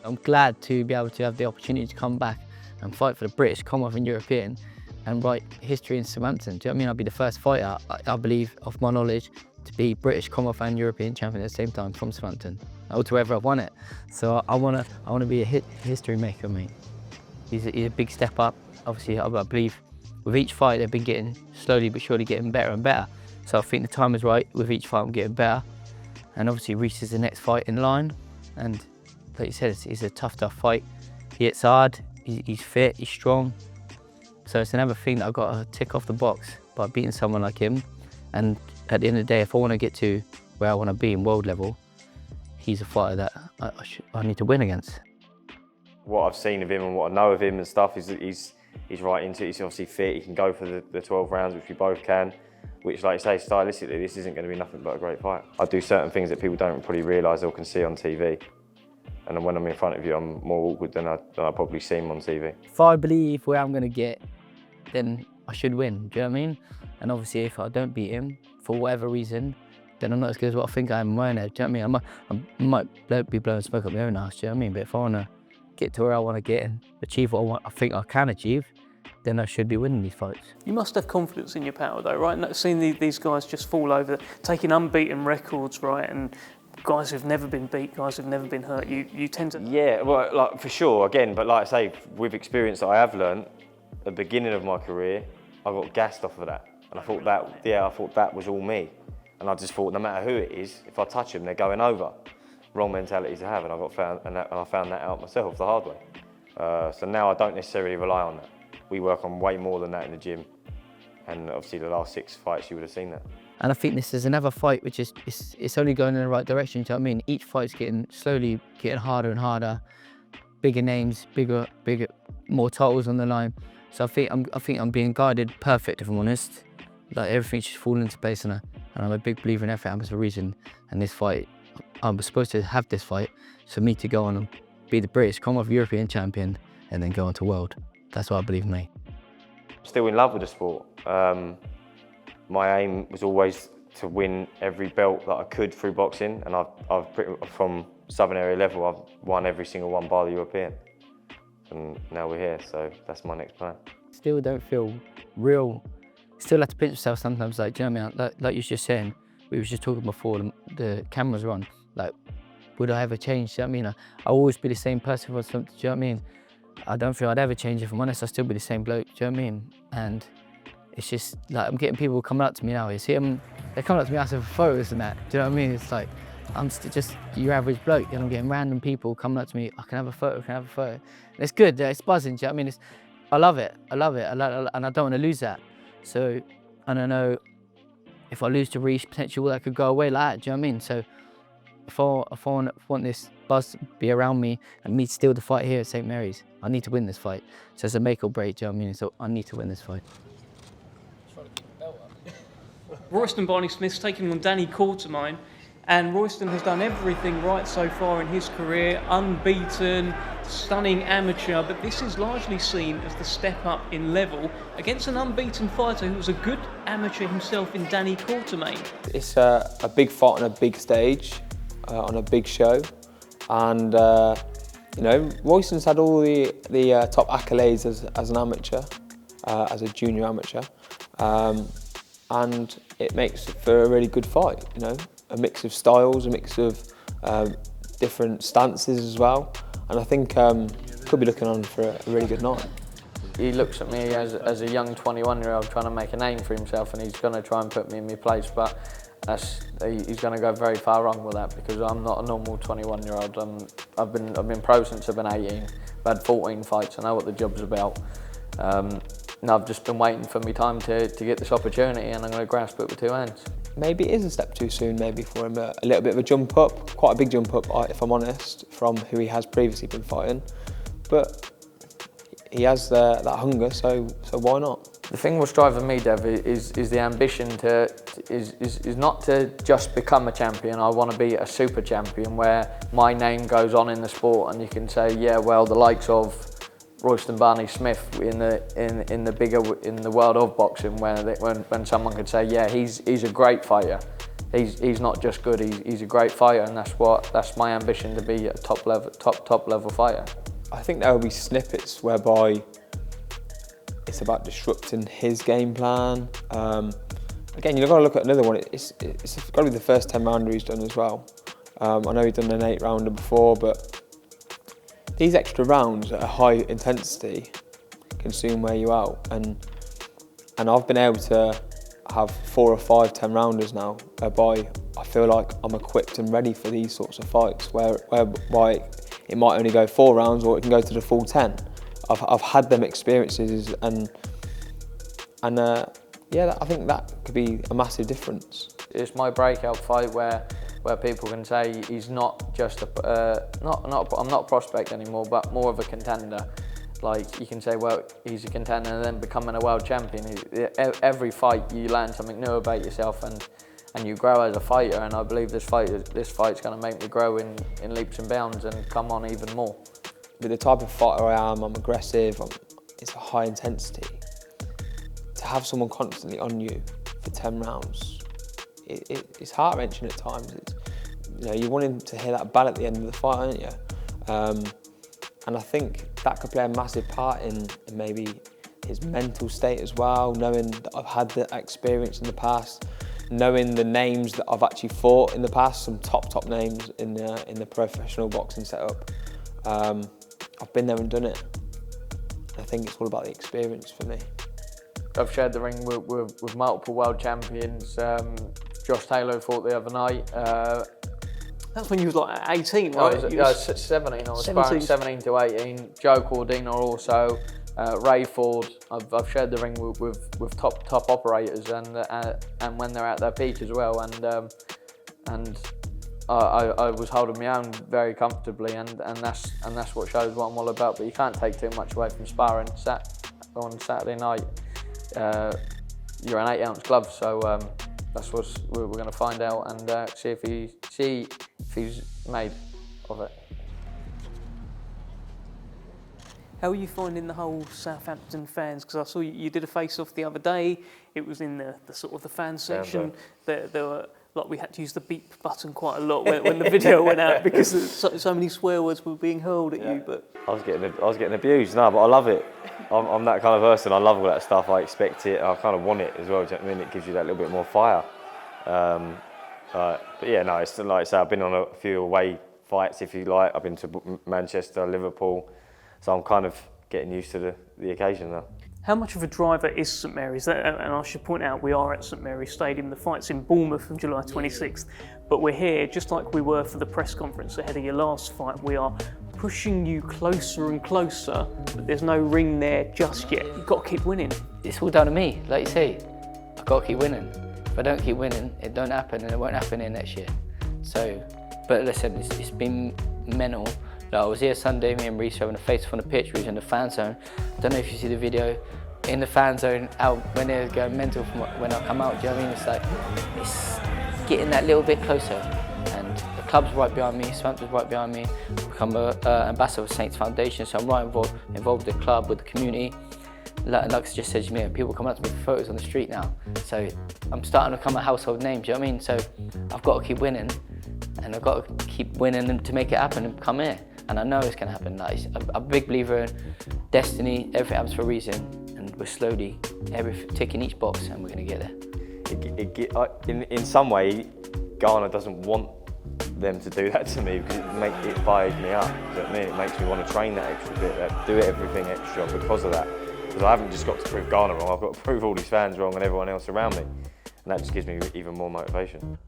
I'm glad to be able to have the opportunity to come back and fight for the British, Commonwealth and European and write history in Southampton. Do you know what I mean? I'll be the first fighter, I believe, of my knowledge, to be British, Commonwealth and European champion at the same time from Southampton, or to wherever I've won it. So I wanna be a history maker, mate. He's a big step up. Obviously, I believe with each fight they've been getting, slowly but surely getting better and better. So I think the time is right. With each fight I'm getting better. And obviously Reece is the next fight in line. And like you said, it's a tough fight. He hits hard, he's fit, he's strong. So it's another thing that I've got to tick off the box by beating someone like him. And at the end of the day, if I want to get to where I want to be in world level, he's a fighter that I need to win against. What I've seen of him and what I know of him and stuff is that he's right into it. He's obviously fit, he can go for the 12 rounds, which we both can. Which, like you say, stylistically, this isn't going to be nothing but a great fight. I do certain things that people don't probably realise or can see on TV. And then when I'm in front of you, I'm more awkward than I probably seem on TV. If I believe where I'm going to get, then I should win, do you know what I mean? And obviously, if I don't beat him, for whatever reason, then I'm not as good as what I think I am in my own head, do you know what I mean? I might be blowing smoke up my own ass, do you know what I mean? But if I want to get to where I want to get and achieve what I think I can achieve, then I should be winning these fights. You must have confidence in your power though, right? Seeing these guys just fall over, taking unbeaten records, right? And guys who've never been beat, guys who've never been hurt, you tend to... Yeah, well, like, for sure, again, but like I say, with experience that I have learned, at the beginning of my career, I got gassed off of that. And I thought that was all me. And I just thought, no matter who it is, if I touch them, they're going over. Wrong mentality to have, and I found that out myself the hard way. So now I don't necessarily rely on that. We work on way more than that in the gym. And obviously the last 6 fights, you would have seen that. And I think this is another fight which is it's only going in the right direction, do you know what I mean? Each fight's slowly getting harder and harder. Bigger names, bigger, more titles on the line. So I think I'm being guided perfect, if I'm honest. Like everything's just falling into place, and I'm a big believer in effort happens for a reason. And this fight, I was supposed to have this fight, so me to go on and be the British Commonwealth European champion and then go on to world. That's what I believe in me. Still in love with the sport. My aim was always to win every belt that I could through boxing, and from Southern area level, I've won every single one bar the European. And now we're here, so that's my next plan. Still don't feel real. Still have to pinch myself sometimes, like, do you know what I mean? Like you was just saying, we was just talking before the cameras were on, like, would I ever change? Do you know what I mean? I'll always be the same person for something, do you know what I mean? I don't feel I'd ever change. If I'm honest, I'll still be the same bloke, do you know what I mean? And it's just like I'm getting people coming up to me now. You see them, they're coming up to me asking for photos and that, do you know what I mean? It's like, I'm just your average bloke, and I'm getting random people coming up to me, I can have a photo, can I have a photo? And it's good, it's buzzing, do you know what I mean? I love it, and I don't want to lose that. So, and I know if I lose to Reece, potentially all that could go away like that, do you know what I mean? So, if I want this buzz to be around me and me still to fight here at St Mary's, I need to win this fight. So it's a make or break, do you know what I mean? So I need to win this fight. Royston Barney-Smith's taking on Danny Quartermain, and Royston has done everything right so far in his career, unbeaten, stunning amateur, but this is largely seen as the step up in level against an unbeaten fighter who was a good amateur himself in Danny Quartermain. It's a big fight on a big stage, on a big show, and you know, Royston's had all the top accolades as an amateur, as a junior amateur, and it makes for a really good fight, you know, a mix of styles, a mix of different stances as well, and I think could be looking on for a really good night. He looks at me as a young 21-year-old trying to make a name for himself, and he's going to try and put me in my place, but he's going to go very far wrong with that, because I'm not a normal 21-year-old. I've been pro since I've been 18. I've had 14 fights. I know what the job's about. And I've just been waiting for my time to get this opportunity, and I'm going to grasp it with 2 hands. Maybe it is a step too soon, maybe for him, a little bit of a jump up, quite a big jump up, if I'm honest, from who he has previously been fighting. But he has that hunger, so why not? The thing what's driving me, Dev, is the ambition is not to just become a champion. I want to be a super champion where my name goes on in the sport, and you can say, yeah, well, the likes of Royston Barney-Smith in the world of boxing, when someone could say, yeah, he's a great fighter. he's not just good, he's a great fighter, and that's my ambition, to be a top level fighter. I think there will be snippets whereby it's about disrupting his game plan. Again, you've got to look at another one. It's got to be the first 10 rounder he's done as well. I know he's done an 8 rounder before, but these extra rounds at a high intensity can soon wear you out. And I've been able to have 4 or 5 10 rounders now, whereby I feel like I'm equipped and ready for these sorts of fights, whereby it might only go 4 rounds or it can go to the full 10. I've had them experiences, and yeah, I think that could be a massive difference. It's my breakout fight where people can say he's not just I'm not a prospect anymore, but more of a contender. Like, you can say, well, he's a contender and then becoming a world champion. Every fight you learn something new about yourself, and you grow as a fighter. And I believe this fight's going to make me grow in leaps and bounds and come on even more. With the type of fighter I am, I'm aggressive. It's a high intensity. To have someone constantly on you for 10 rounds, it's heart-wrenching at times. You're wanting to hear that bell at the end of the fight, aren't you? And I think that could play a massive part in maybe his mental state as well, knowing that I've had that experience in the past, knowing the names that I've actually fought in the past, some top names in the professional boxing setup. I've been there and done it. I think it's all about the experience for me. I've shared the ring with multiple world champions. Josh Taylor fought the other night. That's when you was like 18, right? I was 17. I was 17. 17 to 18. Joe Cordina also. Ray Ford. I've shared the ring with top operators, and when they're at their peak as well. And I was holding my own very comfortably, and that's what shows what I'm all about. But you can't take too much away from sparring. On Saturday night, you're an 8-ounce glove, so that's what we're going to find out, and see if he's made of it. How are you finding the whole Southampton fans? Because I saw you did a face-off the other day. It was in the sort of the fan section. There were, like, we had to use the beep button quite a lot when the video went out, because so many swear words were being hurled at you. But I was getting abused. No, but I love it. I'm that kind of person. I love all that stuff. I expect it. I kind of want it as well. Do you know what I mean? It gives you that little bit more fire. But yeah, no, it's like I say, I've been on a few away fights, if you like. I've been to Manchester, Liverpool. So I'm kind of getting used to the occasion now. how much of a driver is St Mary's? And I should point out, we are at St Mary's Stadium. The fight's in Bournemouth on July 26th. But we're here, just like we were for the press conference ahead of your last fight. We are pushing you closer and closer, but there's no ring there just yet. You've got to keep winning. It's all down to me, like you say. I've got to keep winning. If I don't keep winning, it don't happen, and it won't happen in next year. So, but listen, it's been mental. Like, I was here Sunday, me and Reece having a face-off on the pitch. We was in the fan zone. I don't know if you see the video. In the fan zone, out when they're going mental from when I come out. Do you know what I mean? It's like, it's getting that little bit closer. And the club's right behind me. Southampton's right behind me. I've become an ambassador of Saints Foundation, so I'm right involved with the club, with the community. Like I just said to me, people come up to me for photos on the street now. So I'm starting to become a household name, do you know what I mean? So I've got to keep winning, and I've got to keep winning to make it happen and come here. And I know it's going to happen. Like, I'm a big believer in destiny. Everything happens for a reason, and we're slowly ticking each box, and we're going to get there. In some way, Garner doesn't want them to do that to me, because it fires me up. Do you know what I mean? It makes me want to train that extra bit, do everything extra because of that. Because I haven't just got to prove Garner wrong, I've got to prove all these fans wrong and everyone else around me. And that just gives me even more motivation.